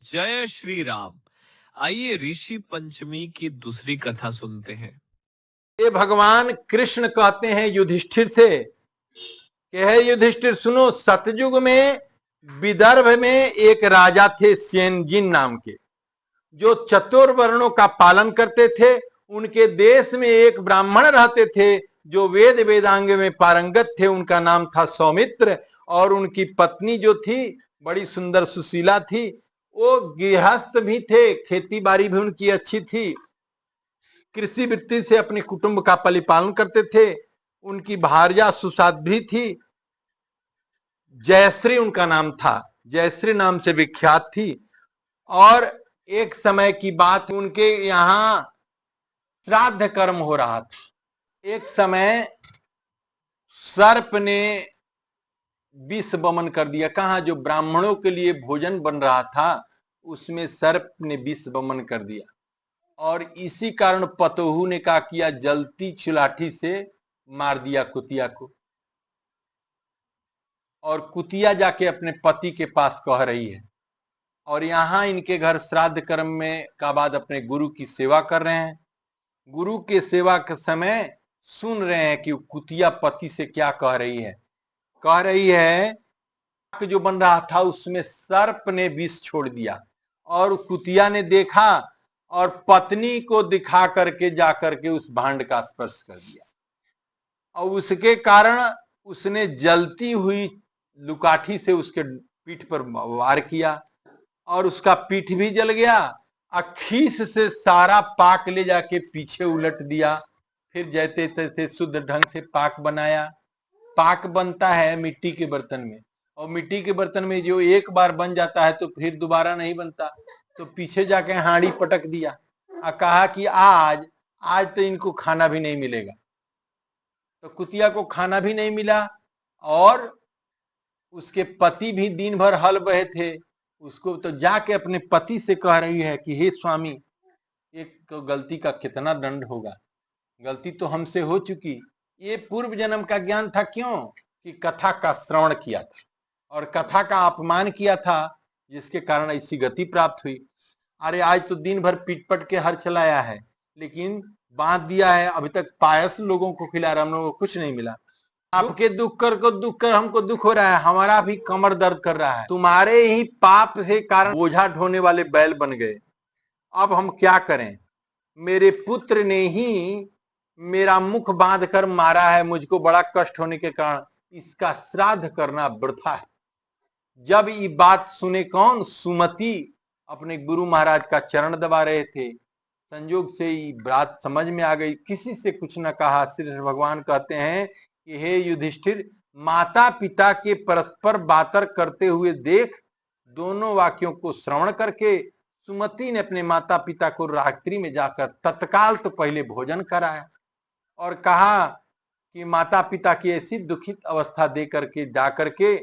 जय श्री राम। आइए ऋषि पंचमी की दूसरी कथा सुनते हैं। ये भगवान कृष्ण कहते हैं युधिष्ठिर से कि हे युधिष्ठिर सुनो, सतयुग में विदर्भ में एक राजा थे सेनजिन नाम के, जो चतुर्वर्णों का पालन करते थे। उनके देश में एक ब्राह्मण रहते थे जो वेद वेदांग में पारंगत थे। उनका नाम था सौमित्र, और उनकी पत्नी जो थी बड़ी सुंदर सुशीला थी। वो गृहस्थ भी थे, खेती बाड़ी भी उनकी अच्छी थी, कृषि वृत्ति से अपने कुटुंब का परिपालन करते थे। उनकी भार्या सुसाध्वी थी, जयश्री उनका नाम था, जयश्री नाम से विख्यात थी। और एक समय की बात, उनके यहाँ श्राद्ध कर्म हो रहा था। एक समय सर्प ने विष वमन कर दिया। कहा, जो ब्राह्मणों के लिए भोजन बन रहा था उसमें सर्प ने विष वमन कर दिया। और इसी कारण पतोहू ने क्या किया, जलती चुलाठी से मार दिया कुतिया को। और कुतिया जाके अपने पति के पास कह रही है, और यहां इनके घर श्राद्ध कर्म में का बाद अपने गुरु की सेवा कर रहे हैं। गुरु के सेवा के समय सुन रहे हैं कि कुतिया पति से क्या कह रही है। कह रही है जो बन रहा था उसमें सर्प ने विष छोड़ दिया। और कुतिया ने देखा और पत्नी को दिखा करके जाकर के उस भांड का स्पर्श कर दिया, और उसके कारण उसने जलती हुई लुकाठी से उसके पीठ पर वार किया, और उसका पीठ भी जल गया। खीस से सारा पाक ले जाके पीछे उलट दिया। फिर जैसे तैसे शुद्ध ढंग से पाक बनाया। पाक बनता है मिट्टी के बर्तन में, और मिट्टी के बर्तन में जो एक बार बन जाता है तो फिर दोबारा नहीं बनता। तो पीछे जाके हांडी पटक दिया और कहा कि आज आज तो इनको खाना भी नहीं मिलेगा। तो कुतिया को खाना भी नहीं मिला, और उसके पति भी दिन भर हल बहे थे। उसको तो जाके अपने पति से कह रही है कि हे स्वामी, एक गलती का कितना दंड होगा, गलती तो हमसे हो चुकी। ये पूर्व जन्म का ज्ञान था, क्यों कि कथा का श्रवण किया था और कथा का अपमान किया था, जिसके कारण ऐसी गति प्राप्त हुई। अरे आज तो दिन भर पीट के हर चलाया है, लेकिन बांध दिया है, अभी तक पायस लोगों को खिला रहा, हम लोगों को कुछ नहीं मिला। आपके दुख कर हमको दुख हो रहा है, हमारा भी कमर दर्द कर रहा है। तुम्हारे ही पाप से कारण बोझा ढोने वाले बैल बन गए। अब हम क्या करें? मेरे पुत्र ने ही मेरा मुख बांध कर मारा है, मुझको बड़ा कष्ट होने के कारण इसका श्राद्ध करना वृथा है। जब ये बात सुने कौन, सुमति अपने गुरु महाराज का चरण दबा रहे थे। संयोग से ये बात समझ में आ गई, किसी से कुछ न कहा। श्री भगवान कहते हैं कि हे युधिष्ठिर, माता पिता के परस्पर बातर करते हुए देख। दोनों वाक्यों को श्रवण करके सुमति ने अपने माता पिता को रात्रि में जाकर तत्काल तो पहले भोजन कराया, और कहा कि माता पिता की ऐसी दुखित अवस्था दे करके जाकर के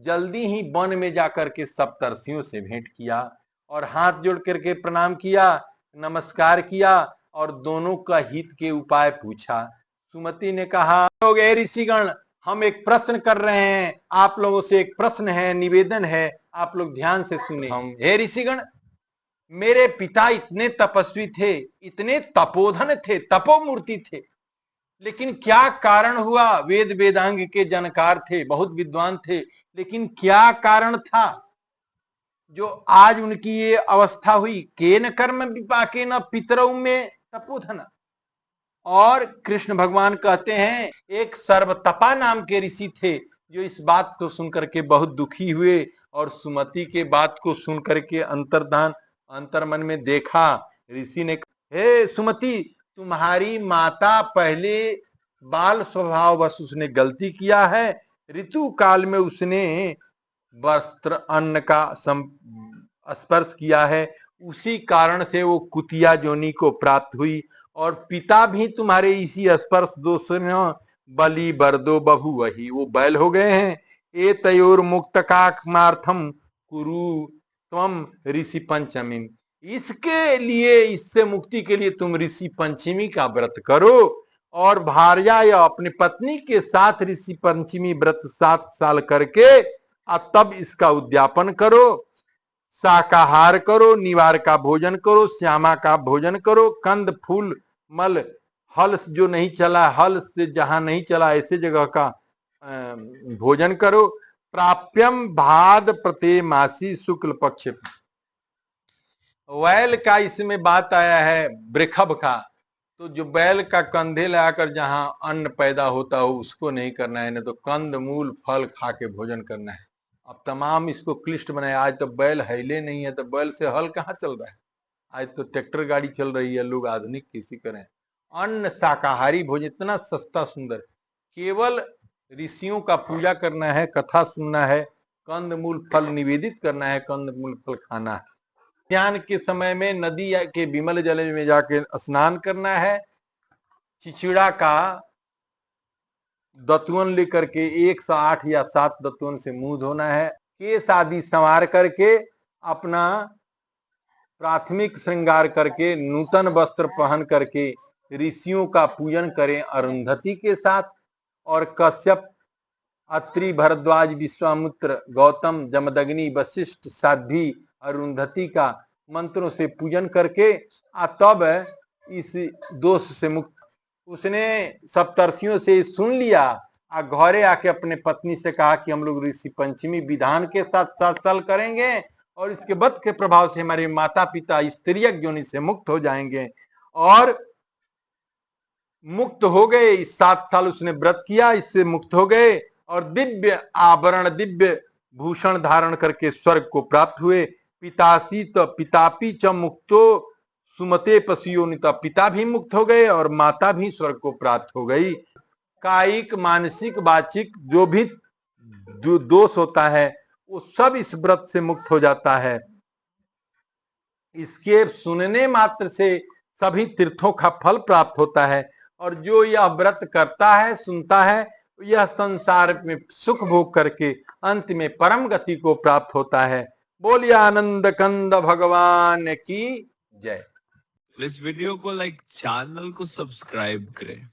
जल्दी ही वन में जाकर के सप्तर्षियों से भेंट किया, और हाथ जोड़ करके प्रणाम किया, नमस्कार किया, और दोनों का हित के उपाय पूछा। सुमति ने कहा, लोग ऋषिगण, हम एक प्रश्न कर रहे हैं, आप लोगों से एक प्रश्न है, निवेदन है, आप लोग ध्यान से सुने। हम, हे ऋषिगण, मेरे पिता इतने तपस्वी थे, इतने तपोधन थे, तपोमूर्ति थे, लेकिन क्या कारण हुआ? वेद वेदांग के जानकार थे, बहुत विद्वान थे, लेकिन क्या कारण था जो आज उनकी ये अवस्था हुई? केन कर्म विपाके न पितरौ में तपोधन। और कृष्ण भगवान कहते हैं एक सर्वतपा नाम के ऋषि थे, जो इस बात को सुनकर के बहुत दुखी हुए, और सुमति के बात को सुनकर के अंतर्धान अंतर्मन में देखा। ऋषि ने, हे सुमति, तुम्हारी माता पहले बाल स्वभाव बस उसने गलती किया है, ऋतु काल में उसने वस्त्र अन्न का स्पर्श किया है, उसी कारण से वो कुतिया जोनी को प्राप्त हुई। और पिता भी तुम्हारे इसी स्पर्श दोष में बलि बरदो बहू वही, वो बैल हो गए हैं। ए तयोर मुक्त काकमार्थम कुरु तम ऋषि पंचमी। इसके लिए, इससे मुक्ति के लिए तुम ऋषि पंचमी का व्रत करो, और भार्या या अपनी पत्नी के साथ ऋषि पंचमी व्रत 7 साल करके अब तब इसका उद्यापन करो। शाकाहार करो, निवार का भोजन करो, श्यामा का भोजन करो, कंद फूल मल हल जो नहीं चला, हल से जहां नहीं चला ऐसे जगह का भोजन करो। प्राप्यम भाद प्रते मासी शुक्ल पक्ष। वैल का इसमें बात आया है, वृखभ का। तो जो बैल का कंधे लगाकर जहां अन्न पैदा होता हो उसको नहीं करना है, नहीं तो कंद मूल फल खा के भोजन करना है। अब तमाम इसको क्लिष्ट बनाया। आज तो बैल हिले नहीं है, तो बैल से हल कहाँ चल रहा है। आज तो ट्रैक्टर गाड़ी चल रही है, लोग आधुनिक कृषि करें। अन्न शाकाहारी भोजन इतना सस्ता सुंदर, केवल ऋषियों का पूजा करना है, कथा सुनना है, कंद मूल फल निवेदित करना है, कंद मूल फल खाना है। स्नान के समय में नदी के विमल जल में जाके स्नान करना है। चिचिड़ा का दतुअन लेकर के 108 या 7 दतुअन से मुंह धोना है। केस आदि संवार करके अपना प्राथमिक श्रृंगार करके नूतन वस्त्र पहन करके ऋषियों का पूजन करें अरुंधति के साथ। और कश्यप, अत्रि, भरद्वाज, विश्वामित्र, गौतम, जमदग्नि, वशिष्ठ, साध्वी, अरुंधति का मंत्रों से पूजन करके तब इस दोष से मुक्त। उसने सप्तर्षियों से सुन लिया, घरे आके अपने पत्नी से कहा कि हम लोग ऋषि पंचमी विधान के साथ साथ चल करेंगे और इसके व्रत के प्रभाव से हमारे माता पिता स्त्रीयक योनि से मुक्त हो जाएंगे। और मुक्त हो गए। इस 7 साल उसने व्रत किया, इससे मुक्त हो गए और दिव्य आभरण, दिव्य भूषण धारण करके स्वर्ग को प्राप्त हुए। पितासी तो पितापी च मुक्तो सुमते पशुयोनिता, पिता भी मुक्त हो गए और माता भी स्वर्ग को प्राप्त हो गई। कायिक, मानसिक, वाचिक जो भी दोष होता है वो सब इस व्रत से मुक्त हो जाता है। इसके सुनने मात्र से सभी तीर्थों का फल प्राप्त होता है। और जो यह व्रत करता है, सुनता है, यह संसार में सुख भोग करके अंत में परम गति को प्राप्त होता है। बोलिए आनंद कंद भगवान की जय। इस वीडियो को लाइक, चैनल को सब्सक्राइब करें।